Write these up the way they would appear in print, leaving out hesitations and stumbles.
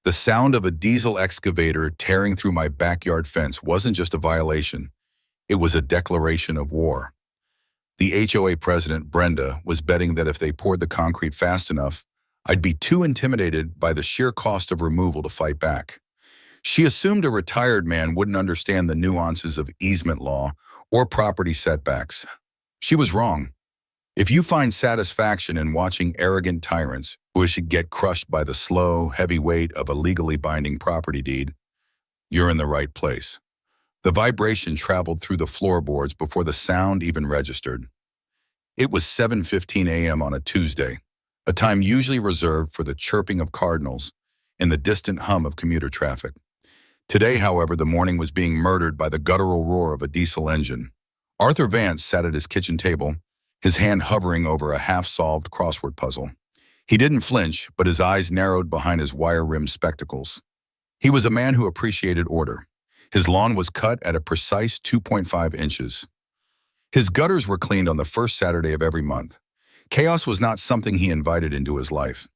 The sound of a diesel excavator tearing through my backyard fence wasn't just a violation, it was a declaration of war. The HOA president, Brenda, was betting that if they poured the concrete fast enough, I'd be too intimidated by the sheer cost of removal to fight back. She assumed a retired man wouldn't understand the nuances of easement law or property setbacks. She was wrong. If you find satisfaction in watching arrogant tyrants who should get crushed by the slow, heavy weight of a legally binding property deed, you're in the right place. The vibration traveled through the floorboards before the sound even registered. It was 7:15 a.m. on a Tuesday, a time usually reserved for the chirping of cardinals and the distant hum of commuter traffic. Today, however, the morning was being murdered by the guttural roar of a diesel engine. Arthur Vance sat at his kitchen table, his hand hovering over a half-solved crossword puzzle. He didn't flinch, but his eyes narrowed behind his wire-rimmed spectacles. He was a man who appreciated order. His lawn was cut at a precise 2.5 inches. His gutters were cleaned on the first Saturday of every month. Chaos was not something he invited into his life.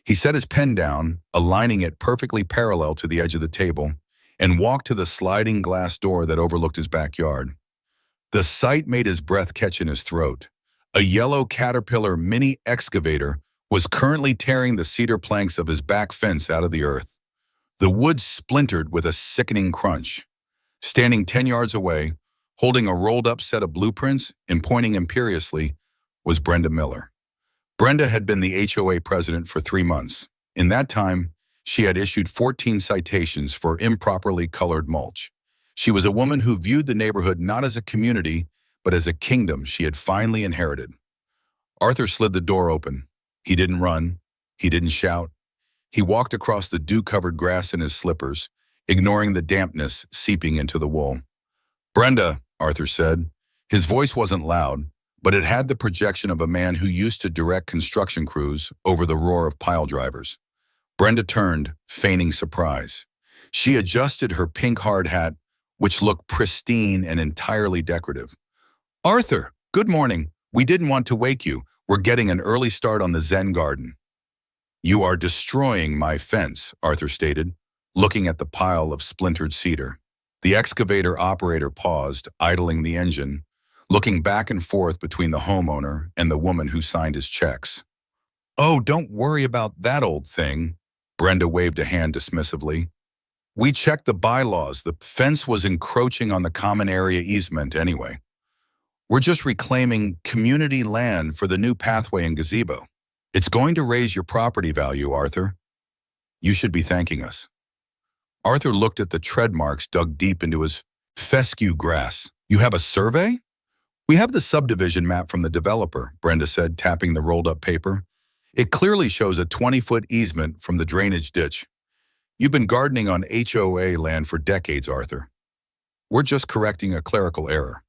He set his pen down, aligning it perfectly parallel to the edge of the table, and walked to the sliding glass door that overlooked his backyard. The sight made his breath catch in his throat. A yellow Caterpillar mini excavator was currently tearing the cedar planks of his back fence out of the earth. The wood splintered with a sickening crunch. Standing 10 yards away, holding a rolled-up set of blueprints and pointing imperiously, was Brenda Miller. Brenda had been the HOA president for 3 months. In that time, she had issued 14 citations for improperly colored mulch. She was a woman who viewed the neighborhood not as a community, but as a kingdom she had finally inherited. Arthur slid the door open. He didn't run. He didn't shout. He walked across the dew-covered grass in his slippers, ignoring the dampness seeping into the wool. "Brenda," Arthur said. His voice wasn't loud, but it had the projection of a man who used to direct construction crews over the roar of pile drivers. Brenda turned, feigning surprise. She adjusted her pink hard hat, which looked pristine and entirely decorative. "Arthur, good morning. We didn't want to wake you. We're getting an early start on the Zen Garden." "You are destroying my fence," Arthur stated, looking at the pile of splintered cedar. The excavator operator paused, idling the engine, looking back and forth between the homeowner and the woman who signed his checks. "Oh, don't worry about that old thing," Brenda waved a hand dismissively. "We checked the bylaws. The fence was encroaching on the common area easement anyway. We're just reclaiming community land for the new pathway and gazebo. It's going to raise your property value, Arthur. You should be thanking us." Arthur looked at the tread marks dug deep into his fescue grass. "You have a survey?" "We have the subdivision map from the developer," Brenda said, tapping the rolled-up paper. "It clearly shows a 20-foot easement from the drainage ditch. You've been gardening on HOA land for decades, Arthur. We're just correcting a clerical error."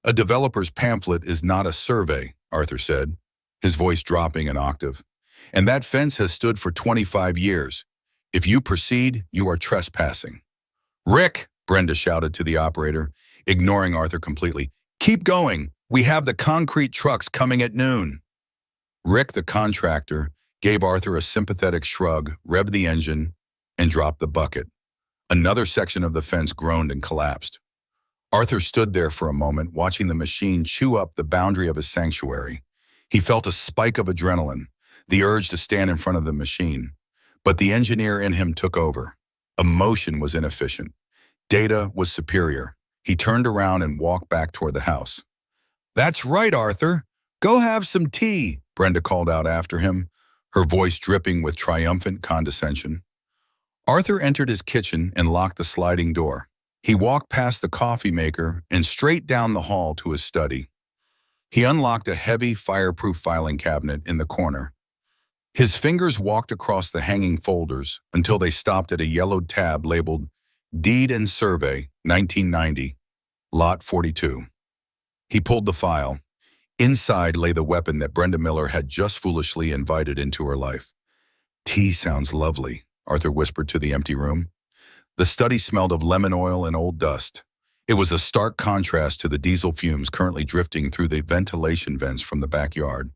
"A developer's pamphlet is not a survey," Arthur said, his voice dropping an octave. "And that fence has stood for 25 years. If you proceed, you are trespassing." "Rick," Brenda shouted to the operator, ignoring Arthur completely. "Keep going. We have the concrete trucks coming at noon." Rick, the contractor, gave Arthur a sympathetic shrug, revved the engine, and dropped the bucket. Another section of the fence groaned and collapsed. Arthur stood there for a moment, watching the machine chew up the boundary of his sanctuary. He felt a spike of adrenaline, the urge to stand in front of the machine. But the engineer in him took over. Emotion was inefficient. Data was superior. He turned around and walked back toward the house. "That's right, Arthur. Go have some tea," Brenda called out after him, her voice dripping with triumphant condescension. Arthur entered his kitchen and locked the sliding door. He walked past the coffee maker and straight down the hall to his study. He unlocked a heavy, fireproof filing cabinet in the corner. His fingers walked across the hanging folders until they stopped at a yellowed tab labeled Deed and Survey, 1990, Lot 42. He pulled the file. Inside lay the weapon that Brenda Miller had just foolishly invited into her life. "Tea sounds lovely," Arthur whispered to the empty room. The study smelled of lemon oil and old dust. It was a stark contrast to the diesel fumes currently drifting through the ventilation vents from the backyard.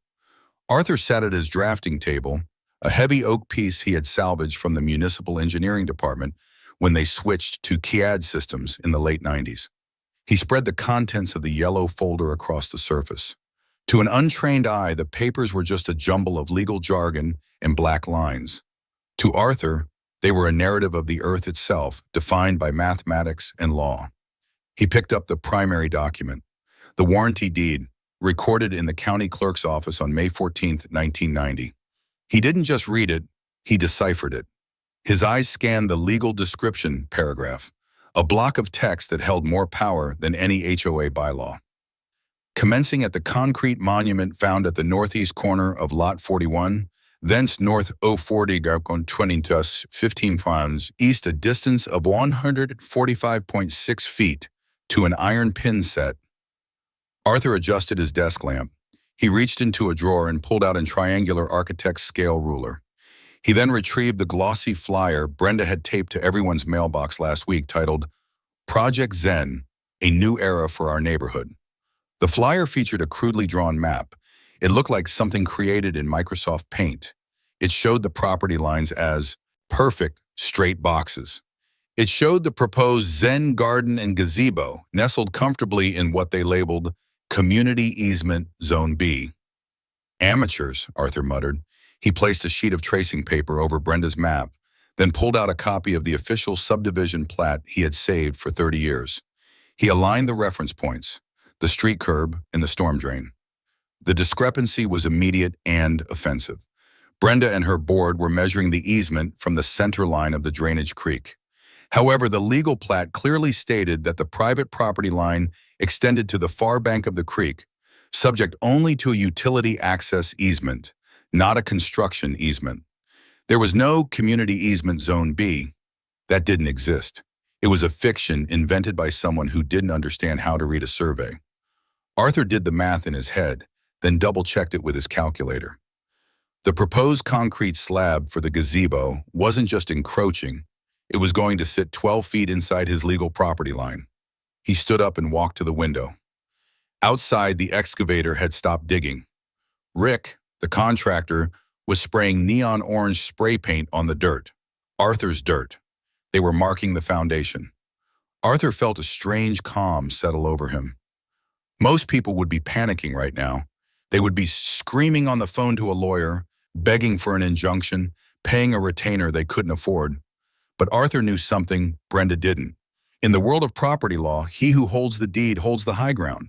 Arthur sat at his drafting table, a heavy oak piece he had salvaged from the municipal engineering department when they switched to CAD systems in the late 90s. He spread the contents of the yellow folder across the surface. To an untrained eye, the papers were just a jumble of legal jargon and black lines. To Arthur, they were a narrative of the earth itself, defined by mathematics and law. He picked up the primary document, the warranty deed, recorded in the county clerk's office on May 14, 1990. He didn't just read it, he deciphered it. His eyes scanned the legal description paragraph, a block of text that held more power than any HOA bylaw. Commencing at the concrete monument found at the northeast corner of Lot 41, thence north 040 Garcon 20 15 pounds east a distance of 145.6 feet to an iron pin set. Arthur adjusted his desk lamp. He reached into a drawer and pulled out a triangular architect's scale ruler. He then retrieved the glossy flyer Brenda had taped to everyone's mailbox last week titled Project Zen, a New Era for Our Neighborhood. The flyer featured a crudely drawn map. It looked like something created in Microsoft Paint. It showed the property lines as perfect, straight boxes. It showed the proposed Zen Garden and gazebo nestled comfortably in what they labeled Community Easement Zone B. Amateurs, Arthur muttered. He placed a sheet of tracing paper over Brenda's map, then pulled out a copy of the official subdivision plat he had saved for 30 years. He aligned the reference points, the street curb and the storm drain. The discrepancy was immediate and offensive. Brenda and her board were measuring the easement from the center line of the drainage creek. However, the legal plat clearly stated that the private property line extended to the far bank of the creek, subject only to a utility access easement, not a construction easement. There was no Community Easement Zone B. That didn't exist. It was a fiction invented by someone who didn't understand how to read a survey. Arthur did the math in his head, then double-checked it with his calculator. The proposed concrete slab for the gazebo wasn't just encroaching, it was going to sit 12 feet inside his legal property line. He stood up and walked to the window. Outside, the excavator had stopped digging. Rick, the contractor, was spraying neon orange spray paint on the dirt. Arthur's dirt. They were marking the foundation. Arthur felt a strange calm settle over him. Most people would be panicking right now. They would be screaming on the phone to a lawyer, begging for an injunction, paying a retainer they couldn't afford. But Arthur knew something Brenda didn't. In the world of property law, he who holds the deed holds the high ground.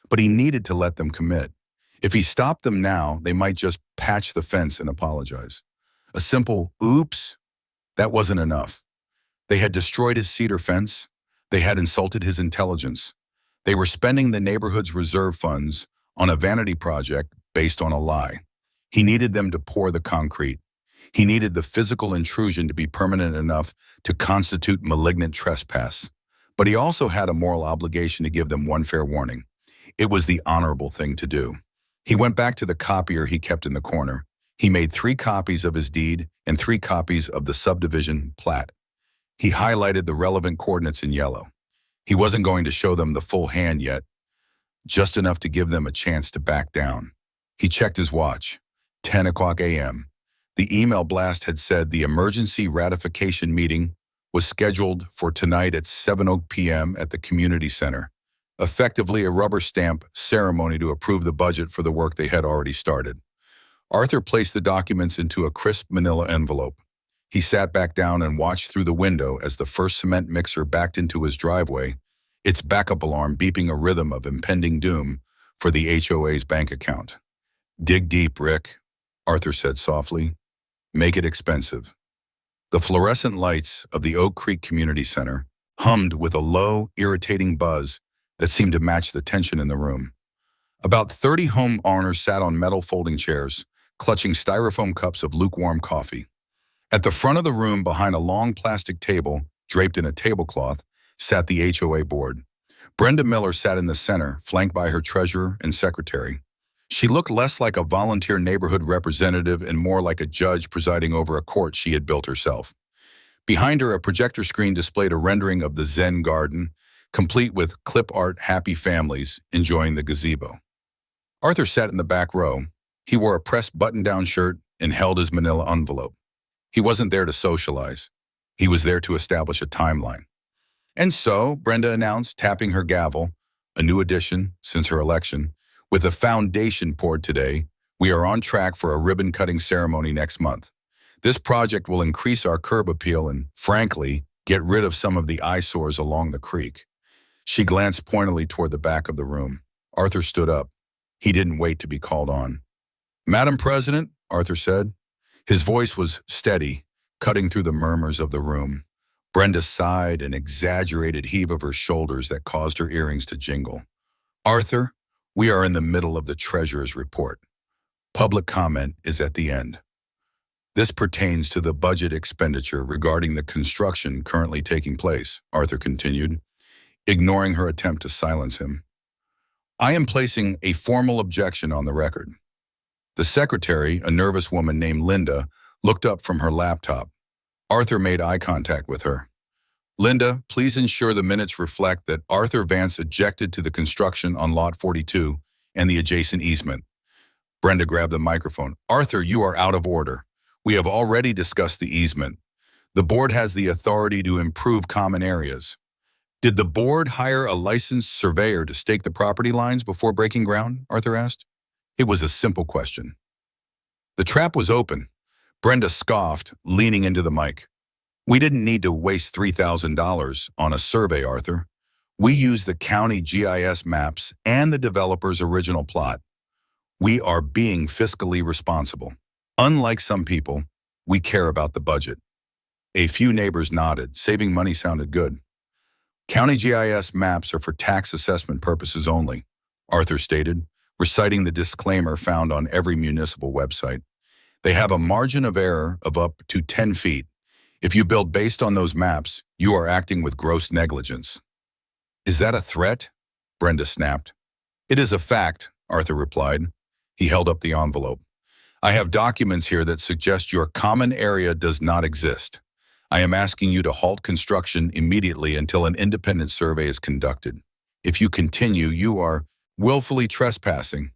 But he needed to let them commit. If he stopped them now, they might just patch the fence and apologize. A simple oops, that wasn't enough. They had destroyed his cedar fence. They had insulted his intelligence. They were spending the neighborhood's reserve funds on a vanity project based on a lie. He needed them to pour the concrete. He needed the physical intrusion to be permanent enough to constitute malignant trespass. But he also had a moral obligation to give them one fair warning. It was the honorable thing to do. He went back to the copier he kept in the corner. He made 3 copies of his deed and 3 copies of the subdivision plat. He highlighted the relevant coordinates in yellow. He wasn't going to show them the full hand yet, just enough to give them a chance to back down. He checked his watch. 10 o'clock a.m. The email blast had said the emergency ratification meeting was scheduled for tonight at 7 p.m. at the community center, effectively a rubber stamp ceremony to approve the budget for the work they had already started. Arthur placed the documents into a crisp manila envelope. He sat back down and watched through the window as the first cement mixer backed into his driveway, its backup alarm beeping a rhythm of impending doom for the HOA's bank account. "Dig deep, Rick," Arthur said softly. "Make it expensive." The fluorescent lights of the Oak Creek Community Center hummed with a low, irritating buzz that seemed to match the tension in the room. About 30 homeowners sat on metal folding chairs, clutching styrofoam cups of lukewarm coffee. At the front of the room, behind a long plastic table draped in a tablecloth, sat the HOA board. Brenda Miller sat in the center, flanked by her treasurer and secretary. She looked less like a volunteer neighborhood representative and more like a judge presiding over a court she had built herself. Behind her, a projector screen displayed a rendering of the Zen Garden, complete with clip art happy families enjoying the gazebo. Arthur sat in the back row. He wore a pressed button-down shirt, and held his manila envelope. He wasn't there to socialize. He was there to establish a timeline. And so, Brenda announced, tapping her gavel, a new addition since her election. With the foundation poured today, we are on track for a ribbon-cutting ceremony next month. This project will increase our curb appeal and, frankly, get rid of some of the eyesores along the creek. She glanced pointedly toward the back of the room. Arthur stood up. He didn't wait to be called on. "Madam President," Arthur said. His voice was steady, cutting through the murmurs of the room. Brenda sighed, an exaggerated heave of her shoulders that caused her earrings to jingle. "Arthur, we are in the middle of the treasurer's report. Public comment is at the end. This pertains to the budget expenditure regarding the construction currently taking place," Arthur continued, ignoring her attempt to silence him. "I am placing a formal objection on the record." The secretary, a nervous woman named Linda, looked up from her laptop. Arthur made eye contact with her. "Linda, please ensure the minutes reflect that Arthur Vance objected to the construction on Lot 42 and the adjacent easement." Brenda grabbed the microphone. "Arthur, you are out of order. We have already discussed the easement. The board has the authority to improve common areas. Did the board hire a licensed surveyor to stake the property lines before breaking ground?" Arthur asked. It was a simple question. The trap was open. Brenda scoffed, leaning into the mic. "We didn't need to waste $3,000 on a survey, Arthur. We used the county GIS maps and the developer's original plot. We are being fiscally responsible. Unlike some people, we care about the budget." A few neighbors nodded. Saving money sounded good. "County GIS maps are for tax assessment purposes only," Arthur stated, reciting the disclaimer found on every municipal website. "They have a margin of error of up to 10 feet. If you build based on those maps, you are acting with gross negligence." "Is that a threat?" Brenda snapped. "It is a fact," Arthur replied. He held up the envelope. "I have documents here that suggest your common area does not exist. I am asking you to halt construction immediately until an independent survey is conducted. If you continue, you are willfully trespassing."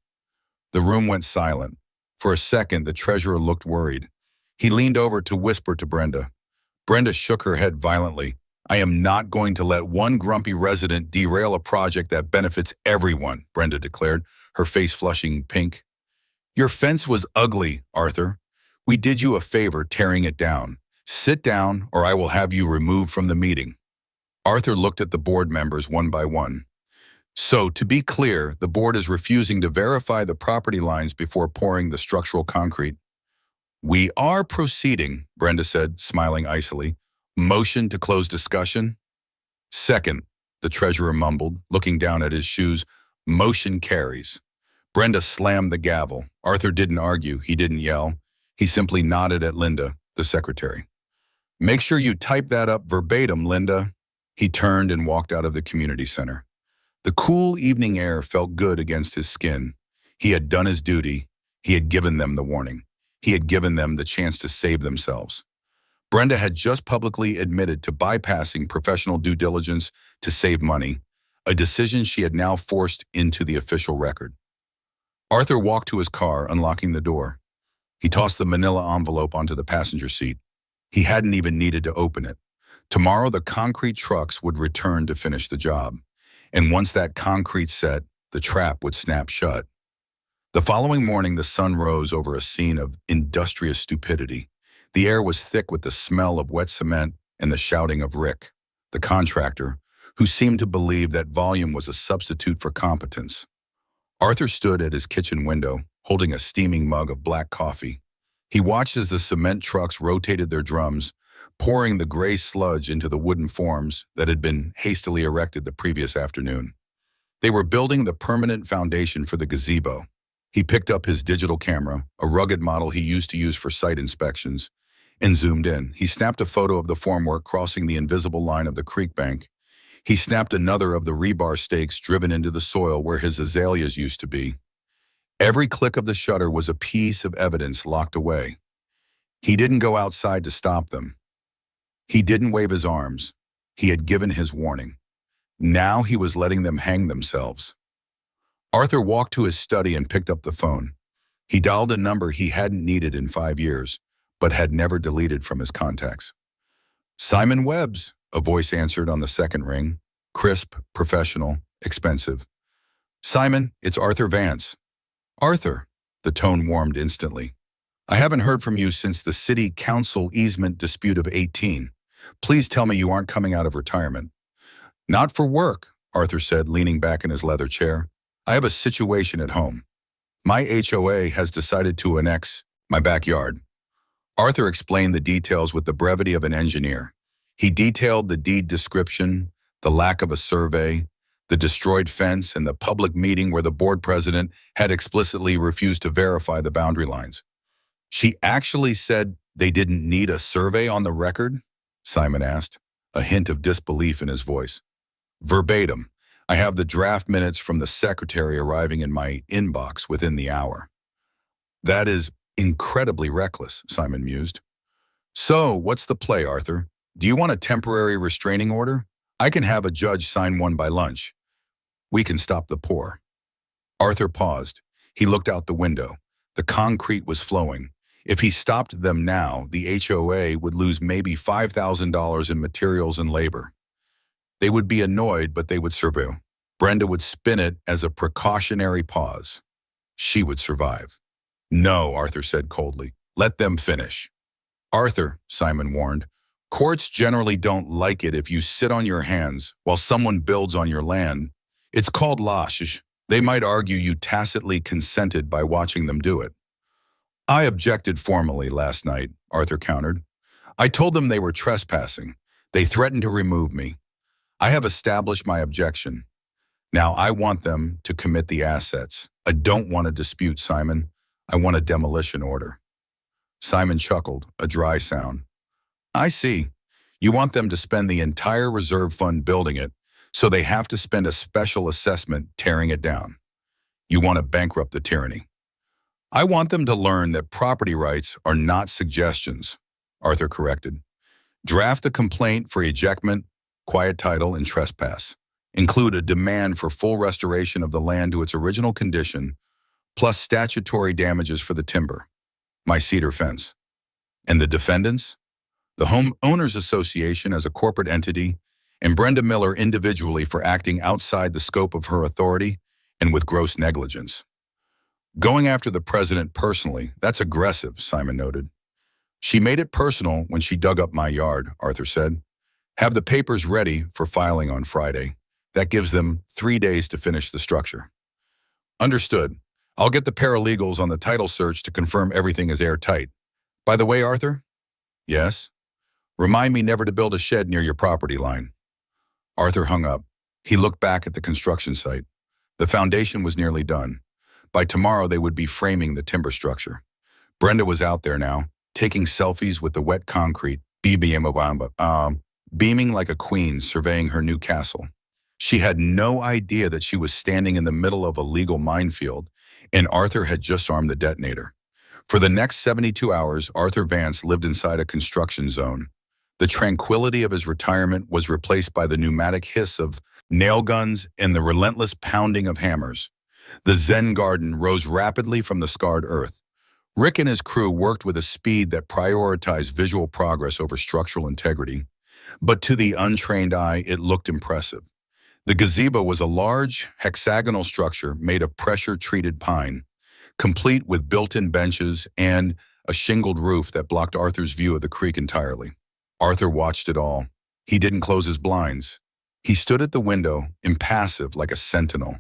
The room went silent. For a second, the treasurer looked worried. He leaned over to whisper to Brenda. Brenda shook her head violently. "I am not going to let one grumpy resident derail a project that benefits everyone," Brenda declared, her face flushing pink. "Your fence was ugly, Arthur. We did you a favor tearing it down. Sit down, or I will have you removed from the meeting." Arthur looked at the board members one by one. "So, to be clear, the board is refusing to verify the property lines before pouring the structural concrete." "We are proceeding," Brenda said, smiling icily. "Motion to close discussion?" "Second," the treasurer mumbled, looking down at his shoes. "Motion carries." Brenda slammed the gavel. Arthur didn't argue. He didn't yell. He simply nodded at Linda, the secretary. "Make sure you type that up verbatim, Linda." He turned and walked out of the community center. The cool evening air felt good against his skin. He had done his duty. He had given them the warning. He had given them the chance to save themselves. Brenda had just publicly admitted to bypassing professional due diligence to save money, a decision she had now forced into the official record. Arthur walked to his car, unlocking the door. He tossed the manila envelope onto the passenger seat. He hadn't even needed to open it. Tomorrow, the concrete trucks would return to finish the job. And once that concrete set, the trap would snap shut. The following morning, the sun rose over a scene of industrious stupidity. The air was thick with the smell of wet cement and the shouting of Rick, the contractor, who seemed to believe that volume was a substitute for competence. Arthur stood at his kitchen window, holding a steaming mug of black coffee. He watched as the cement trucks rotated their drums, pouring the gray sludge into the wooden forms that had been hastily erected the previous afternoon. They were building the permanent foundation for the gazebo. He picked up his digital camera, a rugged model he used to use for site inspections, and zoomed in. He snapped a photo of the formwork crossing the invisible line of the creek bank. He snapped another of the rebar stakes driven into the soil where his azaleas used to be. Every click of the shutter was a piece of evidence locked away. He didn't go outside to stop them. He didn't wave his arms. He had given his warning. Now he was letting them hang themselves. Arthur walked to his study and picked up the phone. He dialed a number he hadn't needed in 5 years, but had never deleted from his contacts. Simon Webb's, a voice answered on the second ring. Crisp, professional, expensive. Simon, it's Arthur Vance. Arthur, the tone warmed instantly. I haven't heard from you since the city council easement dispute of 18. Please tell me you aren't coming out of retirement. Not for work, Arthur said, leaning back in his leather chair. I have a situation at home. My HOA has decided to annex my backyard. Arthur explained the details with the brevity of an engineer. He detailed the deed description, the lack of a survey, the destroyed fence, and the public meeting where the board president had explicitly refused to verify the boundary lines. She actually said they didn't need a survey on the record? Simon asked, a hint of disbelief in his voice. Verbatim, I have the draft minutes from the secretary arriving in my inbox within the hour. That is incredibly reckless, Simon mused. So, what's the play, Arthur? Do you want a temporary restraining order? I can have a judge sign one by lunch. We can stop the pour. Arthur paused. He looked out the window. The concrete was flowing. If he stopped them now, the HOA would lose maybe $5,000 in materials and labor. They would be annoyed, but they would survive. Brenda would spin it as a precautionary pause. She would survive. No, Arthur said coldly. Let them finish. Arthur, Simon warned, courts generally don't like it if you sit on your hands while someone builds on your land. It's called lâche. They might argue you tacitly consented by watching them do it. I objected formally last night, Arthur countered. I told them they were trespassing. They threatened to remove me. I have established my objection. Now I want them to commit the assets. I don't want a dispute, Simon. I want a demolition order. Simon chuckled, a dry sound. I see. You want them to spend the entire reserve fund building it, so they have to spend a special assessment tearing it down. You want to bankrupt the tyranny. I want them to learn that property rights are not suggestions, Arthur corrected. Draft a complaint for ejectment, quiet title, and trespass. Include a demand for full restoration of the land to its original condition, plus statutory damages for the timber, my cedar fence. And the defendants? The Homeowners Association as a corporate entity, and Brenda Miller individually for acting outside the scope of her authority and with gross negligence. Going after the president personally, that's aggressive, Simon noted. She made it personal when she dug up my yard, Arthur said. Have the papers ready for filing on Friday. That gives them 3 days to finish the structure. Understood. I'll get the paralegals on the title search to confirm everything is airtight. By the way, Arthur? Yes? Remind me never to build a shed near your property line. Arthur hung up. He looked back at the construction site. The foundation was nearly done. By tomorrow, they would be framing the timber structure. Brenda was out there now, taking selfies with the wet concrete, beaming like a queen surveying her new castle. She had no idea that she was standing in the middle of a legal minefield, and Arthur had just armed the detonator. For the next 72 hours, Arthur Vance lived inside a construction zone. The tranquility of his retirement was replaced by the pneumatic hiss of nail guns and the relentless pounding of hammers. The Zen Garden rose rapidly from the scarred earth. Rick and his crew worked with a speed that prioritized visual progress over structural integrity. But to the untrained eye, it looked impressive. The gazebo was a large, hexagonal structure made of pressure-treated pine, complete with built-in benches and a shingled roof that blocked Arthur's view of the creek entirely. Arthur watched it all. He didn't close his blinds. He stood at the window, impassive like a sentinel.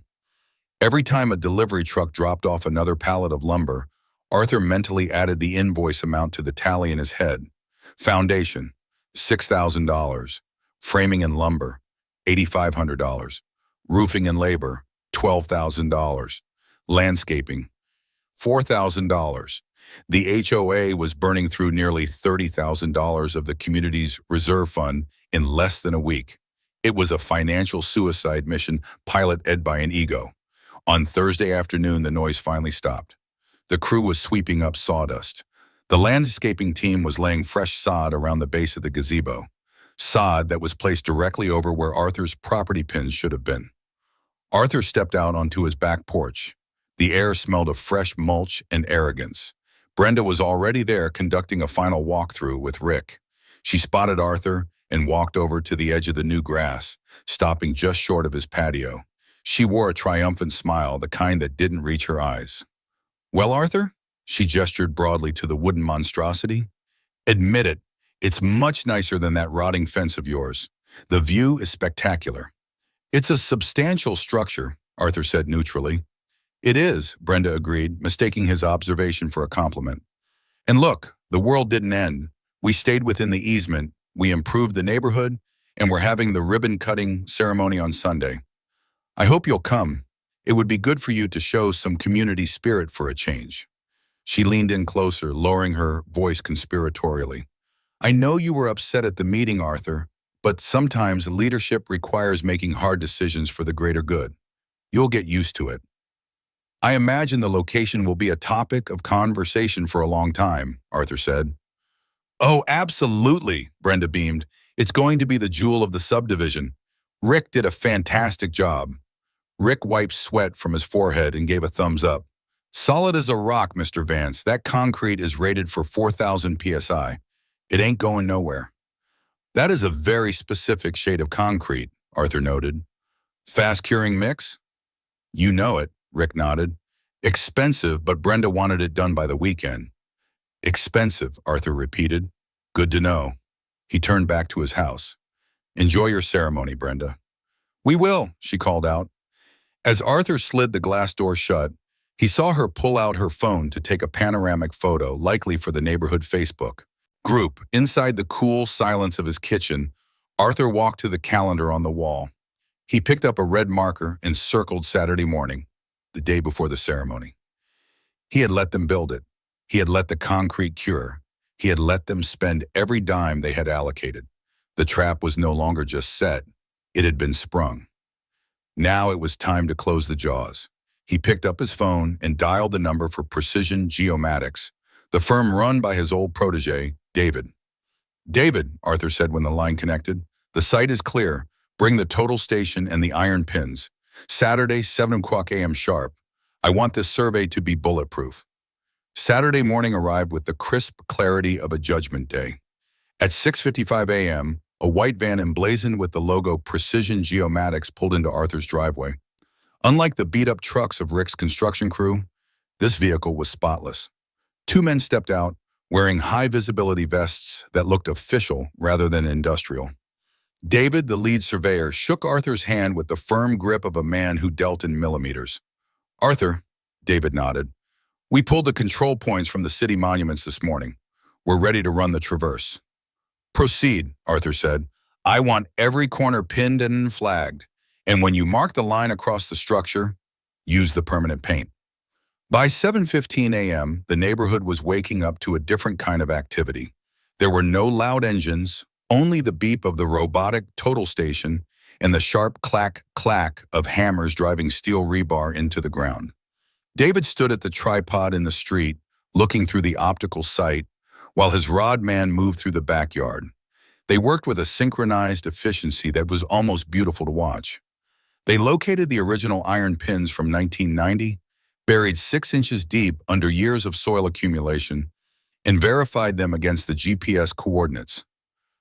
Every time a delivery truck dropped off another pallet of lumber, Arthur mentally added the invoice amount to the tally in his head. Foundation, $6,000. Framing and lumber, $8,500. Roofing and labor, $12,000. Landscaping, $4,000. The HOA was burning through nearly $30,000 of the community's reserve fund in less than a week. It was a financial suicide mission piloted by an ego. On Thursday afternoon, the noise finally stopped. The crew was sweeping up sawdust. The landscaping team was laying fresh sod around the base of the gazebo, sod that was placed directly over where Arthur's property pins should have been. Arthur stepped out onto his back porch. The air smelled of fresh mulch and arrogance. Brenda was already there conducting a final walkthrough with Rick. She spotted Arthur and walked over to the edge of the new grass, stopping just short of his patio. She wore a triumphant smile, the kind that didn't reach her eyes. "Well, Arthur?" She gestured broadly to the wooden monstrosity. "Admit it, it's much nicer than that rotting fence of yours. The view is spectacular." "It's a substantial structure," Arthur said neutrally. "It is," Brenda agreed, mistaking his observation for a compliment. "And look, the world didn't end. We stayed within the easement, we improved the neighborhood, and we're having the ribbon-cutting ceremony on Sunday. I hope you'll come. It would be good for you to show some community spirit for a change." She leaned in closer, lowering her voice conspiratorially. "I know you were upset at the meeting, Arthur, but sometimes leadership requires making hard decisions for the greater good. You'll get used to it." "I imagine the location will be a topic of conversation for a long time," Arthur said. "Oh, absolutely," Brenda beamed. "It's going to be the jewel of the subdivision. Rick did a fantastic job." Rick wiped sweat from his forehead and gave a thumbs up. "Solid as a rock, Mr. Vance. That concrete is rated for 4,000 psi. It ain't going nowhere." "That is a very specific shade of concrete," Arthur noted. "Fast-curing mix?" "You know it," Rick nodded. "Expensive, but Brenda wanted it done by the weekend." "Expensive," Arthur repeated. "Good to know." He turned back to his house. "Enjoy your ceremony, Brenda." "We will," she called out. As Arthur slid the glass door shut, he saw her pull out her phone to take a panoramic photo, likely for the neighborhood Facebook group. Inside the cool silence of his kitchen, Arthur walked to the calendar on the wall. He picked up a red marker and circled Saturday morning, the day before the ceremony. He had let them build it. He had let the concrete cure. He had let them spend every dime they had allocated. The trap was no longer just set. It had been sprung. Now it was time to close the jaws. He picked up his phone and dialed the number for Precision Geomatics, the firm run by his old protege, David. "David," Arthur said when the line connected, "the site is clear. Bring the total station and the iron pins. Saturday, 7 o'clock a.m. sharp. I want this survey to be bulletproof." Saturday morning arrived with the crisp clarity of a judgment day. At 6:55 a.m., a white van emblazoned with the logo Precision Geomatics pulled into Arthur's driveway. Unlike the beat-up trucks of Rick's construction crew, this vehicle was spotless. Two men stepped out, wearing high-visibility vests that looked official rather than industrial. David, the lead surveyor, shook Arthur's hand with the firm grip of a man who dealt in millimeters. "Arthur," David nodded, "we pulled the control points from the city monuments this morning. We're ready to run the traverse." "Proceed," Arthur said. "I want every corner pinned and flagged. And when you mark the line across the structure, use the permanent paint." By 7:15 a.m., the neighborhood was waking up to a different kind of activity. There were no loud engines, only the beep of the robotic total station and the sharp clack-clack of hammers driving steel rebar into the ground. David stood at the tripod in the street, looking through the optical sight, while his rod man moved through the backyard. They worked with a synchronized efficiency that was almost beautiful to watch. They located the original iron pins from 1990, buried 6 inches deep under years of soil accumulation, and verified them against the GPS coordinates.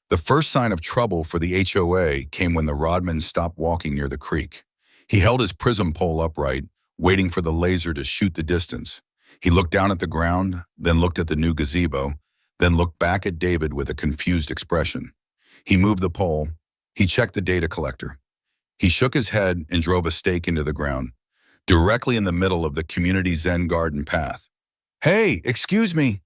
The first sign of trouble for the HOA came when the rodman stopped walking near the creek. He held his prism pole upright, waiting for the laser to shoot the distance. He looked down at the ground, then looked at the new gazebo, then looked back at David with a confused expression. He moved the pole. He checked the data collector. He shook his head and drove a stake into the ground, directly in the middle of the community Zen Garden path. "Hey, excuse me!"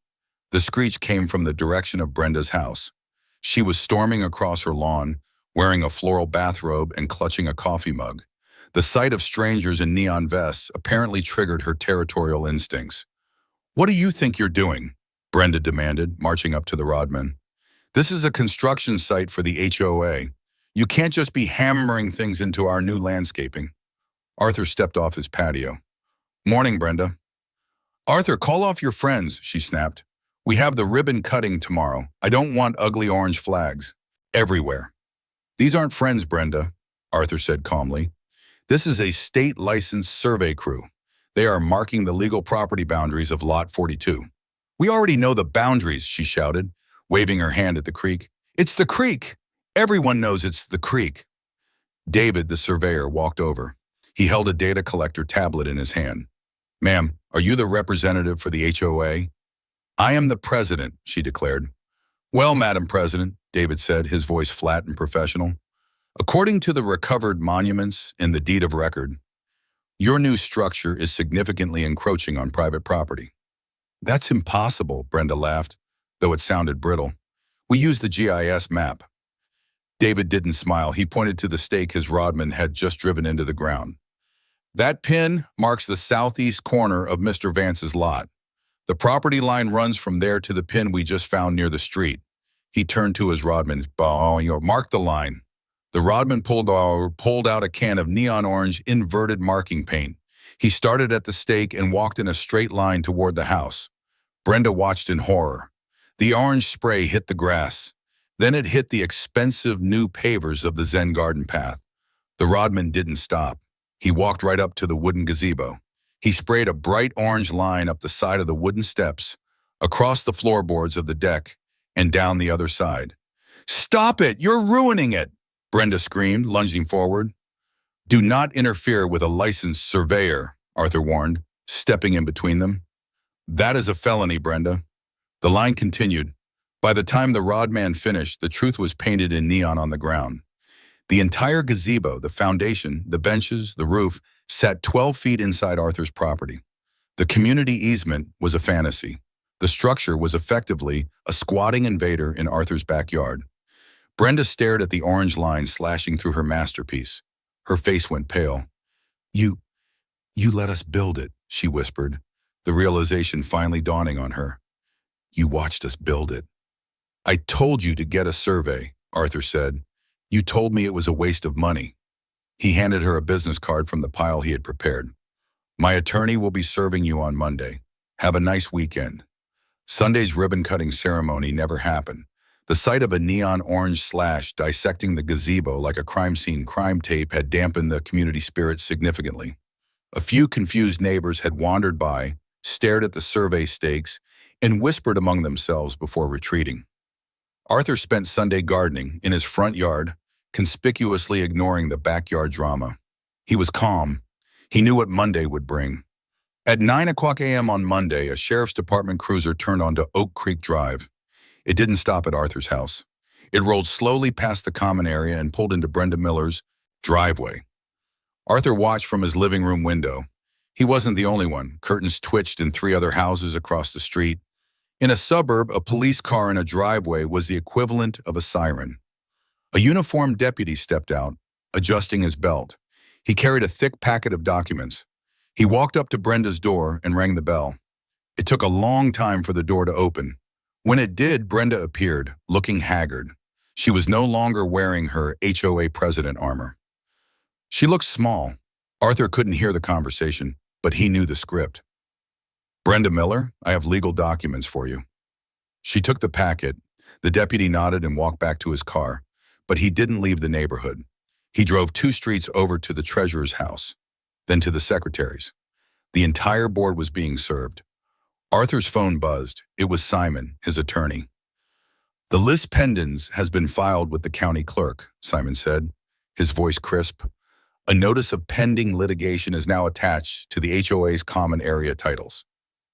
The screech came from the direction of Brenda's house. She was storming across her lawn, wearing a floral bathrobe and clutching a coffee mug. The sight of strangers in neon vests apparently triggered her territorial instincts. "What do you think you're doing?" Brenda demanded, marching up to the rodman. "This is a construction site for the HOA. You can't just be hammering things into our new landscaping." Arthur stepped off his patio. "Morning, Brenda." "Arthur, call off your friends," she snapped. "We have the ribbon cutting tomorrow. I don't want ugly orange flags everywhere." "These aren't friends, Brenda," Arthur said calmly. "This is a state-licensed survey crew. They are marking the legal property boundaries of Lot 42. We already know the boundaries, she shouted, waving her hand at the creek. It's the creek! Everyone knows it's the creek. David, the surveyor, walked over. He held a data collector tablet in his hand. Ma'am, are you the representative for the HOA? I am the president, she declared. Well, Madam President, David said, his voice flat and professional. According to the recovered monuments and the deed of record, your new structure is significantly encroaching on private property. That's impossible, Brenda laughed, though it sounded brittle. We used the GIS map. David didn't smile. He pointed to the stake his rodman had just driven into the ground. That pin marks the southeast corner of Mr. Vance's lot. The property line runs from there to the pin we just found near the street. He turned to his rodman. Mark the line. The rodman pulled out a can of neon orange inverted marking paint. He started at the stake and walked in a straight line toward the house. Brenda watched in horror. The orange spray hit the grass. Then it hit the expensive new pavers of the Zen Garden path. The rodman didn't stop. He walked right up to the wooden gazebo. He sprayed a bright orange line up the side of the wooden steps, across the floorboards of the deck, and down the other side. Stop it! You're ruining it! Brenda screamed, lunging forward. Do not interfere with a licensed surveyor, Arthur warned, stepping in between them. That is a felony, Brenda. The line continued. By the time the rodman finished, the truth was painted in neon on the ground. The entire gazebo, the foundation, the benches, the roof, sat 12 feet inside Arthur's property. The community easement was a fantasy. The structure was effectively a squatting invader in Arthur's backyard. Brenda stared at the orange line slashing through her masterpiece. Her face went pale. You let us build it, she whispered, the realization finally dawning on her. You watched us build it. I told you to get a survey, Arthur said. You told me it was a waste of money. He handed her a business card from the pile he had prepared. My attorney will be serving you on Monday. Have a nice weekend. Sunday's ribbon-cutting ceremony never happened. The sight of a neon orange slash dissecting the gazebo like a crime scene crime tape had dampened the community spirit significantly. A few confused neighbors had wandered by, stared at the survey stakes, and whispered among themselves before retreating. Arthur spent Sunday gardening in his front yard, conspicuously ignoring the backyard drama. He was calm. He knew what Monday would bring. At 9:00 a.m. on Monday, a sheriff's department cruiser turned onto Oak Creek Drive. It didn't stop at Arthur's house. It rolled slowly past the common area and pulled into Brenda Miller's driveway. Arthur watched from his living room window. He wasn't the only one. Curtains twitched in 3 other houses across the street. In a suburb, a police car in a driveway was the equivalent of a siren. A uniformed deputy stepped out, adjusting his belt. He carried a thick packet of documents. He walked up to Brenda's door and rang the bell. It took a long time for the door to open. When it did, Brenda appeared, looking haggard. She was no longer wearing her HOA president armor. She looked small. Arthur couldn't hear the conversation, but he knew the script. Brenda Miller, I have legal documents for you. She took the packet. The deputy nodded and walked back to his car, but he didn't leave the neighborhood. He drove 2 streets over to the treasurer's house, then to the secretary's. The entire board was being served. Arthur's phone buzzed. It was Simon, his attorney. The lis pendens has been filed with the county clerk, Simon said, his voice crisp. A notice of pending litigation is now attached to the HOA's common area titles.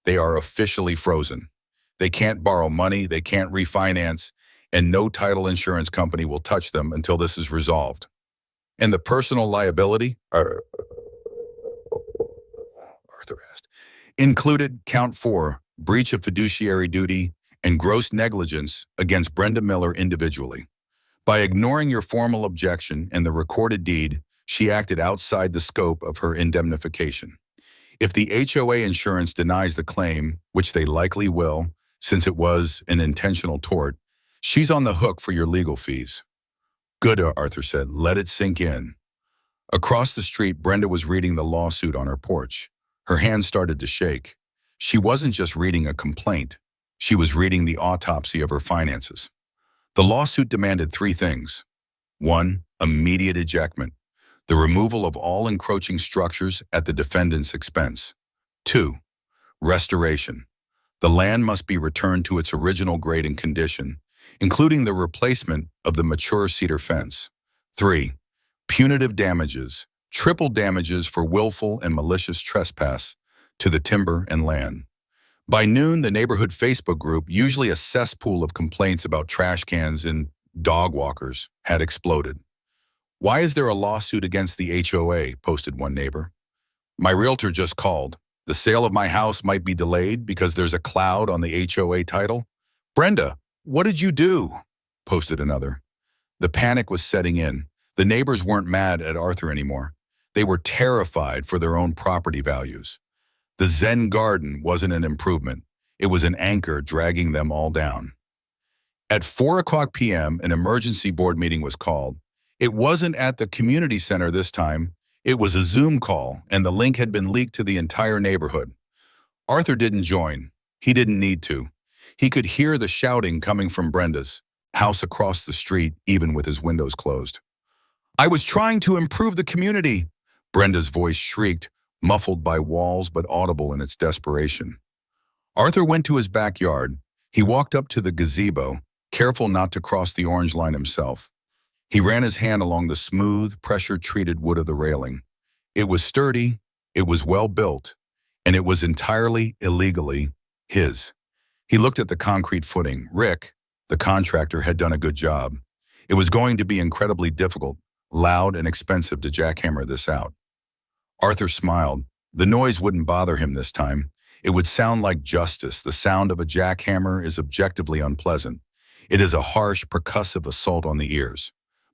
They are officially frozen. They can't borrow money, they can't refinance, and no title insurance company will touch them until this is resolved. And the personal liability, Arthur asked, included count 4, breach of fiduciary duty and gross negligence against Brenda Miller individually. By ignoring your formal objection and the recorded deed, she acted outside the scope of her indemnification. If the HOA insurance denies the claim, which they likely will, since it was an intentional tort, she's on the hook for your legal fees. Good, Arthur said. Let it sink in. Across the street, Brenda was reading the lawsuit on her porch. Her hands started to shake. She wasn't just reading a complaint. She was reading the autopsy of her finances. The lawsuit demanded 3 things. 1, immediate ejectment, the removal of all encroaching structures at the defendant's expense. 2. Restoration. The land must be returned to its original grade and condition, including the replacement of the mature cedar fence. 3. Punitive damages. Triple damages for willful and malicious trespass to the timber and land. By noon, the neighborhood Facebook group, usually a cesspool of complaints about trash cans and dog walkers, had exploded. "Why is there a lawsuit against the HOA?" posted one neighbor. "My realtor just called. The sale of my house might be delayed because there's a cloud on the HOA title." "Brenda, what did you do?" posted another. The panic was setting in. The neighbors weren't mad at Arthur anymore. They were terrified for their own property values. The Zen Garden wasn't an improvement. It was an anchor dragging them all down. At 4 p.m., an emergency board meeting was called. It wasn't at the community center this time. It was a Zoom call, and the link had been leaked to the entire neighborhood. Arthur didn't join. He didn't need to. He could hear the shouting coming from Brenda's house across the street, even with his windows closed. "I was trying to improve the community," Brenda's voice shrieked, muffled by walls but audible in its desperation. Arthur went to his backyard. He walked up to the gazebo, careful not to cross the orange line himself. He ran his hand along the smooth, pressure-treated wood of the railing. It was sturdy, it was well-built, and it was entirely illegally his. He looked at the concrete footing. Rick, the contractor, had done a good job. It was going to be incredibly difficult, loud, and expensive to jackhammer this out. Arthur smiled. The noise wouldn't bother him this time. It would sound like justice. The sound of a jackhammer is objectively unpleasant. It is a harsh, percussive assault on the ears.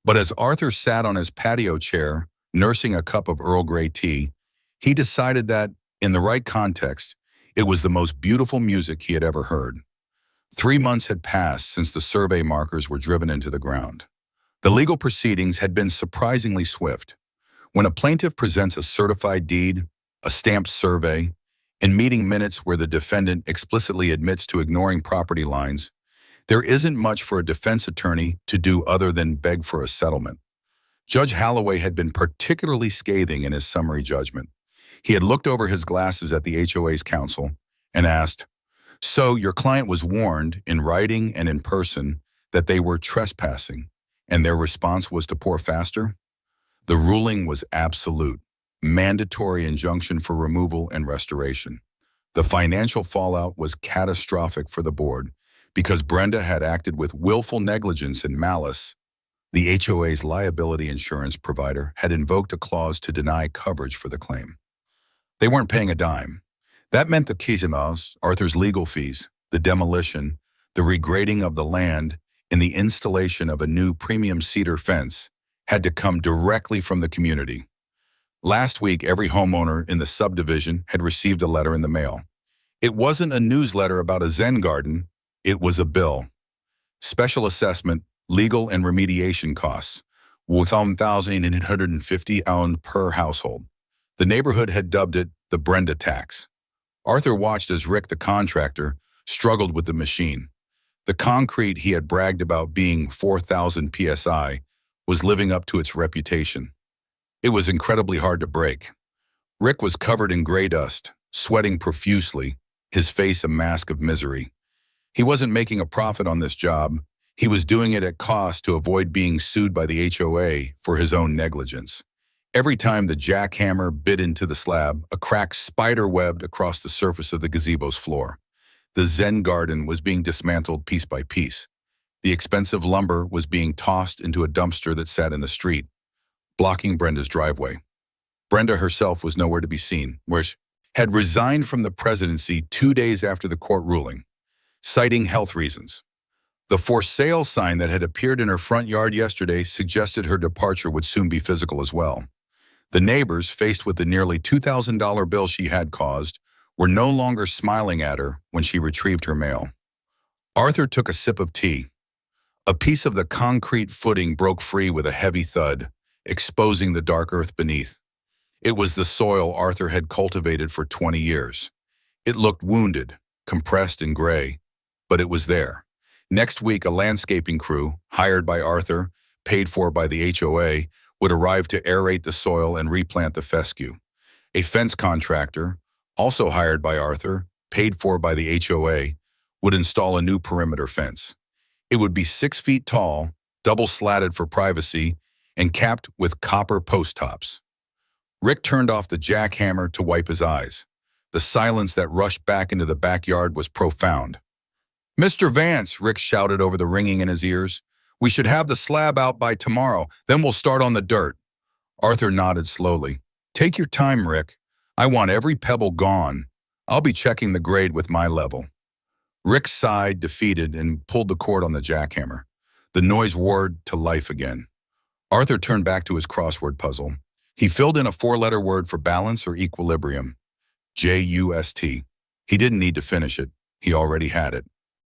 But as Arthur sat on his patio chair, nursing a cup of Earl Grey tea, he decided that, in the right context, it was the most beautiful music he had ever heard. 3 months had passed since the survey markers were driven into the ground. The legal proceedings had been surprisingly swift. When a plaintiff presents a certified deed, a stamped survey, and meeting minutes where the defendant explicitly admits to ignoring property lines, there isn't much for a defense attorney to do other than beg for a settlement. Judge Holloway had been particularly scathing in his summary judgment. He had looked over his glasses at the HOA's counsel and asked, "So your client was warned, in writing and in person, that they were trespassing, and their response was to pour faster?" The ruling was absolute, mandatory injunction for removal and restoration. The financial fallout was catastrophic for the board because Brenda had acted with willful negligence and malice. The HOA's liability insurance provider had invoked a clause to deny coverage for the claim. They weren't paying a dime. That meant the Kizimos, Arthur's legal fees, the demolition, the regrading of the land, and the installation of a new premium cedar fence had to come directly from the community. Last week, every homeowner in the subdivision had received a letter in the mail. It wasn't a newsletter about a Zen Garden, it was a bill. Special assessment, legal and remediation costs, £1,850 per household. The neighborhood had dubbed it the Brenda tax. Arthur watched as Rick, the contractor, struggled with the machine. The concrete he had bragged about being 4,000 psi was living up to its reputation. It was incredibly hard to break. Rick was covered in gray dust, sweating profusely, his face a mask of misery. He wasn't making a profit on this job. He was doing it at cost to avoid being sued by the HOA for his own negligence. Every time the jackhammer bit into the slab, a crack spider-webbed across the surface of the gazebo's floor. The Zen Garden was being dismantled piece by piece. The expensive lumber was being tossed into a dumpster that sat in the street, blocking Brenda's driveway. Brenda herself was nowhere to be seen, where she had resigned from the presidency 2 days after the court ruling, citing health reasons. The for sale sign that had appeared in her front yard yesterday suggested her departure would soon be physical as well. The neighbors, faced with the nearly $2,000 bill she had caused, were no longer smiling at her when she retrieved her mail. Arthur took a sip of tea. A piece of the concrete footing broke free with a heavy thud, exposing the dark earth beneath. It was the soil Arthur had cultivated for 20 years. It looked wounded, compressed and gray, but it was there. Next week, a landscaping crew, hired by Arthur, paid for by the HOA, would arrive to aerate the soil and replant the fescue. A fence contractor, also hired by Arthur, paid for by the HOA, would install a new perimeter fence. It would be 6 feet tall, double slatted for privacy, and capped with copper post tops. Rick turned off the jackhammer to wipe his eyes. The silence that rushed back into the backyard was profound. "Mr. Vance," Rick shouted over the ringing in his ears, "we should have the slab out by tomorrow, then we'll start on the dirt." Arthur nodded slowly. "Take your time, Rick. I want every pebble gone. I'll be checking the grade with my level." Rick sighed, defeated, and pulled the cord on the jackhammer. The noise roared to life again. Arthur turned back to his crossword puzzle. He filled in a 4-letter word for balance or equilibrium. JUST. He didn't need to finish it. He already had it.